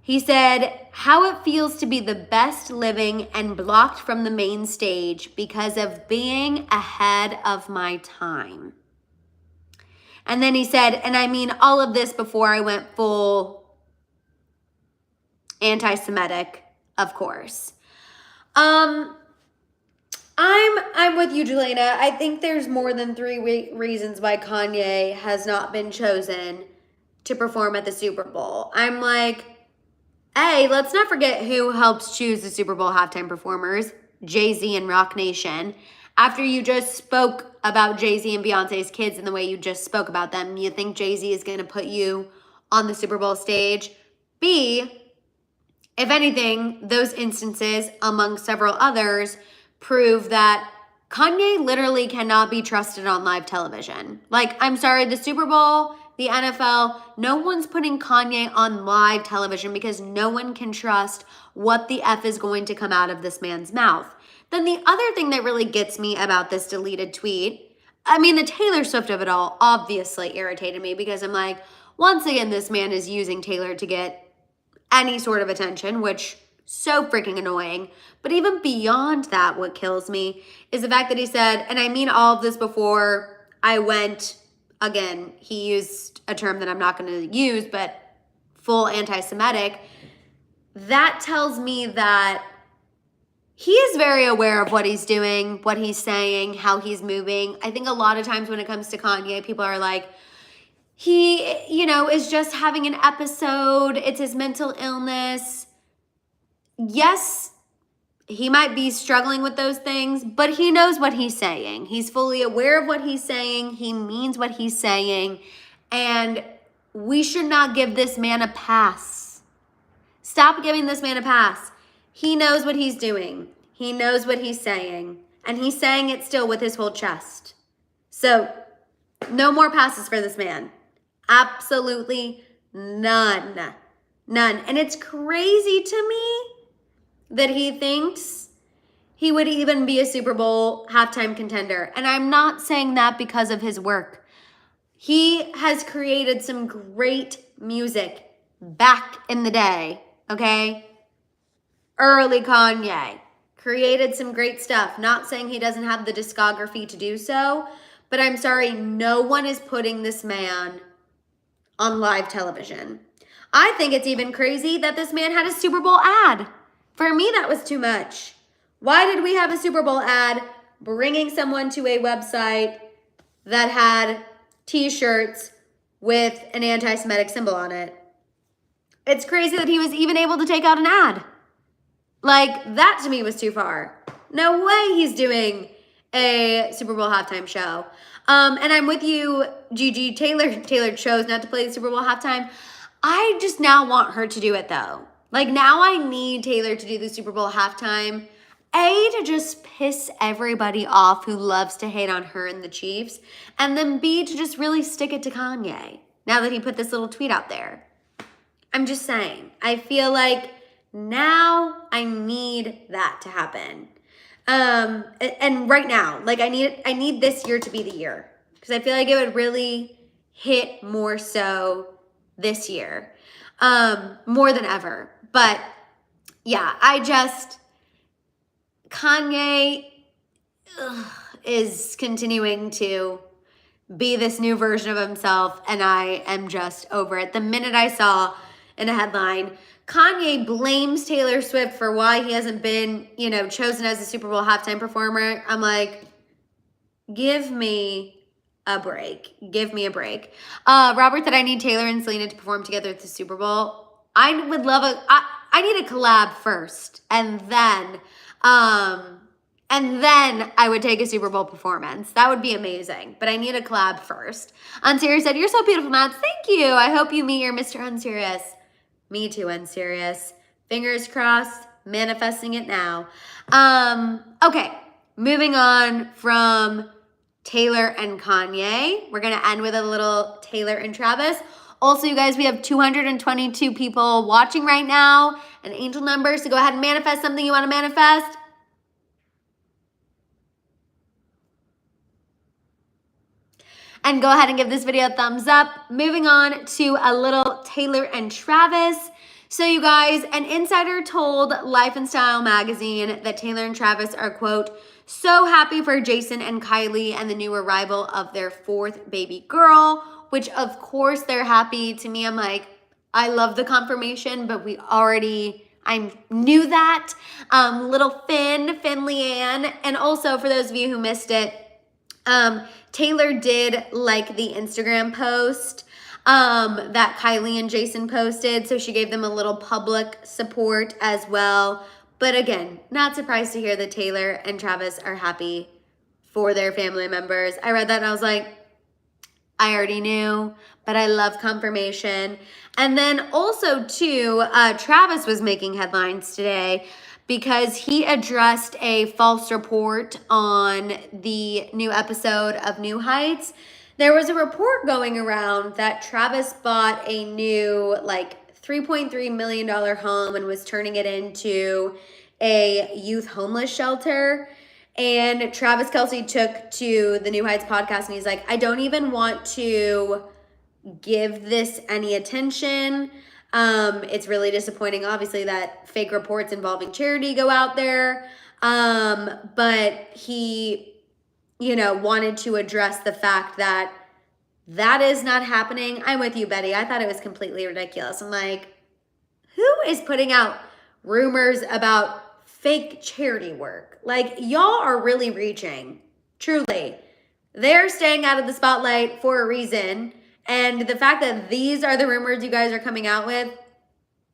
He said how it feels to be the best living and blocked from the main stage because of being ahead of my time. And then he said, and I mean all of this before I went full anti-Semitic, of course. I'm with you, Jelena. I think there's more than 3 reasons why Kanye has not been chosen to perform at the Super Bowl. I'm like, hey, let's not forget who helps choose the Super Bowl halftime performers, Jay-Z and Rock Nation. After you just spoke about Jay-Z and Beyonce's kids and the way you just spoke about them, you think Jay-Z is going to put you on the Super Bowl stage? B, if anything, those instances, among several others, prove that Kanye literally cannot be trusted on live television. Like, I'm sorry, the Super Bowl, the NFL, no one's putting Kanye on live television because no one can trust what the F is going to come out of this man's mouth. Then the other thing that really gets me about this deleted tweet, I mean, the Taylor Swift of it all obviously irritated me because I'm like, once again, this man is using Taylor to get any sort of attention, which so freaking annoying. But even beyond that, what kills me is the fact that he said, and I mean all of this before I went, again, he used a term that I'm not going to use, but full anti-Semitic. That tells me that he is very aware of what he's doing, what he's saying, how he's moving. I think a lot of times when it comes to Kanye, people are like, he, you know, is just having an episode. It's his mental illness. Yes, he might be struggling with those things, but he knows what he's saying. He's fully aware of what he's saying. He means what he's saying. And we should not give this man a pass. Stop giving this man a pass. He knows what he's doing. He knows what he's saying. And he's saying it still with his whole chest. So, no more passes for this man. Absolutely none. None. And it's crazy to me that he thinks he would even be a Super Bowl halftime contender. And I'm not saying that because of his work. He has created some great music back in the day, okay? Early Kanye. Created some great stuff. Not saying he doesn't have the discography to do so, but I'm sorry, no one is putting this man on live television. I think it's even crazy that this man had a Super Bowl ad. For me, that was too much. Why did we have a Super Bowl ad bringing someone to a website that had t-shirts with an anti-Semitic symbol on it? It's crazy that he was even able to take out an ad. Like, that to me was too far. No way he's doing a Super Bowl halftime show. And I'm with you, Gigi. Taylor chose not to play the Super Bowl halftime. I just now want her to do it, though. Like, now I need Taylor to do the Super Bowl halftime. A, to just piss everybody off who loves to hate on her and the Chiefs. And then B, to just really stick it to Kanye, now that he put this little tweet out there. I'm just saying. I feel like now I need that to happen. And right now, like I need this year to be the year, because I feel like it would really hit more so this year, more than ever. But yeah, Kanye is continuing to be this new version of himself, and I am just over it. The minute I saw in a headline, Kanye blames Taylor Swift for why he hasn't been, chosen as a Super Bowl halftime performer, I'm like, give me a break. Give me a break. Robert said, I need Taylor and Selena to perform together at the Super Bowl. I would love I need a collab first, and then I would take a Super Bowl performance. That would be amazing. But I need a collab first. Unserious said, you're so beautiful, Matt. Thank you. I hope you meet your Mr. Unserious. Me too, Unserious. Fingers crossed, manifesting it now. Okay, moving on from Taylor and Kanye. We're going to end with a little Taylor and Travis. Also, you guys, we have 222 people watching right now, an angel number, so go ahead and manifest something you want to manifest. And go ahead and give this video a thumbs up. Moving on to a little Taylor and Travis. So you guys, an insider told Life and Style magazine that Taylor and Travis are, quote, so happy for Jason and Kylie and the new arrival of their fourth baby girl, which of course they're happy. To me, I'm like, I love the confirmation, but I knew that. Little Finn Leanne. And also for those of you who missed it, Taylor did like the Instagram post that Kylie and Jason posted, so she gave them a little public support as well. But again, not surprised to hear that Taylor and Travis are happy for their family members. I read that and I was like, I already knew, but I love confirmation. And then also too, Travis was making headlines today because he addressed a false report on the new episode of New Heights. There was a report going around that Travis bought a new $3.3 million home and was turning it into a youth homeless shelter. And Travis Kelce took to the New Heights podcast and he's like, I don't even want to give this any attention. It's really disappointing, obviously, that fake reports involving charity go out there. But he, wanted to address the fact that that is not happening. I'm with you, Betty. I thought it was completely ridiculous. I'm like, who is putting out rumors about fake charity work? Like, y'all are really reaching. Truly. They're staying out of the spotlight for a reason. And the fact that these are the rumors you guys are coming out with,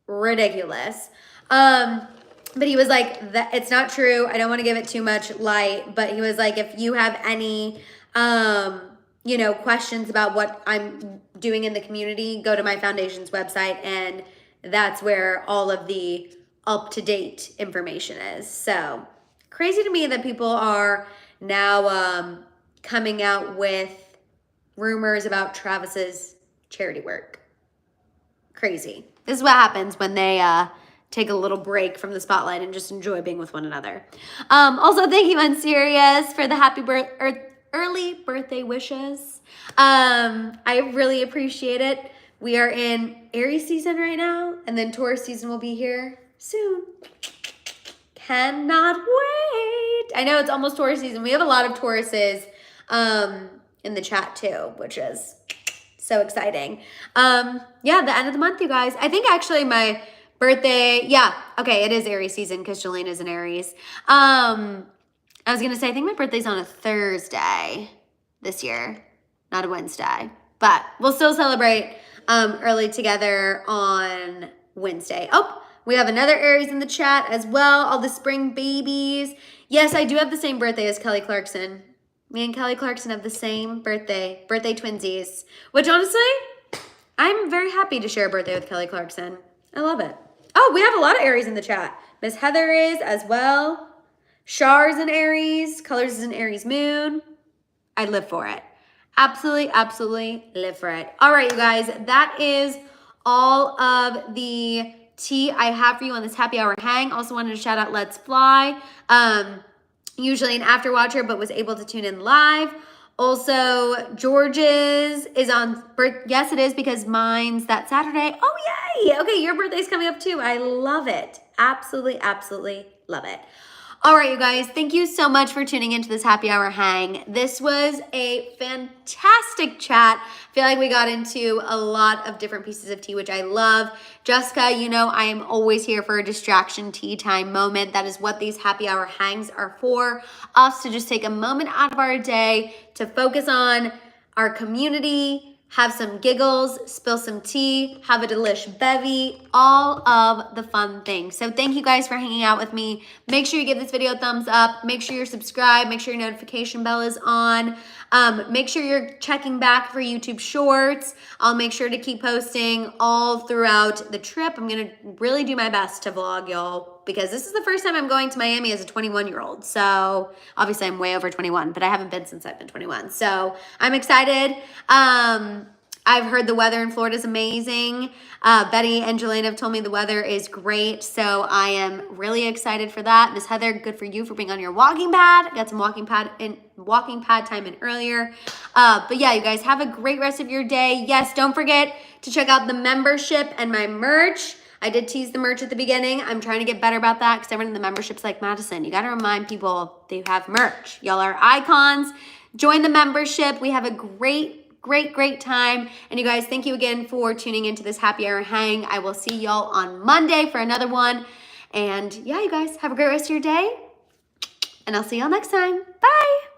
ridiculous. But he was like, it's not true. I don't want to give it too much light. But he was like, if you have any you know, questions about what I'm doing in the community, go to my foundation's website, and that's where all of the up-to-date information is. So crazy to me that people are now coming out with rumors about Travis's charity work. Crazy. This is what happens when they take a little break from the spotlight and just enjoy being with one another. Also, thank you, Unserious, for the early birthday wishes. I really appreciate it. We are in Aries season right now, and then Taurus season will be here soon. Cannot wait. I know it's almost Taurus season. We have a lot of Tauruses in the chat too, which is so exciting. Yeah, the end of the month, you guys. I think actually my birthday, yeah, okay, it is Aries season because Jolene is an Aries. I was gonna say, I think my birthday's on a Thursday this year, not a Wednesday, but we'll still celebrate early together on Wednesday. Oh, we have another Aries in the chat as well, all the spring babies. Yes, I do have the same birthday as Kelly Clarkson. Me and Kelly Clarkson have the same birthday twinsies, which honestly, I'm very happy to share a birthday with Kelly Clarkson. I love it. Oh, we have a lot of Aries in the chat. Miss Heather is as well. Char's an Aries. Colors is an Aries moon. I live for it. Absolutely, absolutely live for it. All right, you guys, that is all of the tea I have for you on this happy hour hang. Also wanted to shout out Let's Fly. Usually an after watcher, but was able to tune in live. Also, George's is on birth. Yes, it is because mine's that Saturday. Oh, yay. Okay, your birthday's coming up too. I love it. Absolutely, absolutely love it. All right, you guys, thank you so much for tuning into this happy hour hang. This was a fantastic chat. I feel like we got into a lot of different pieces of tea, which I love. Jessica, you know I am always here for a distraction tea time moment. That is what these happy hour hangs are for, us to just take a moment out of our day to focus on our community, have some giggles, spill some tea, have a delish bevy, all of the fun things. So thank you guys for hanging out with me. Make sure you give this video a thumbs up. Make sure you're subscribed. Make sure your notification bell is on. Make sure you're checking back for YouTube Shorts. I'll make sure to keep posting all throughout the trip. I'm gonna really do my best to vlog, y'all, because this is the first time I'm going to Miami as a 21-year-old. So obviously I'm way over 21, but I haven't been since I've been 21. So I'm excited. I've heard the weather in Florida is amazing. Betty and Jelaine have told me the weather is great, so I am really excited for that. Miss Heather, good for you for being on your walking pad. Got some walking pad time in earlier. But yeah, you guys have a great rest of your day. Yes, don't forget to check out the membership and my merch. I did tease the merch at the beginning. I'm trying to get better about that because everyone in the membership's like, Madison, you got to remind people that you have merch. Y'all are icons. Join the membership. We have a great time. And you guys, thank you again for tuning into this happy hour hang. I will see y'all on Monday for another one. And yeah, you guys have a great rest of your day. And I'll see y'all next time. Bye.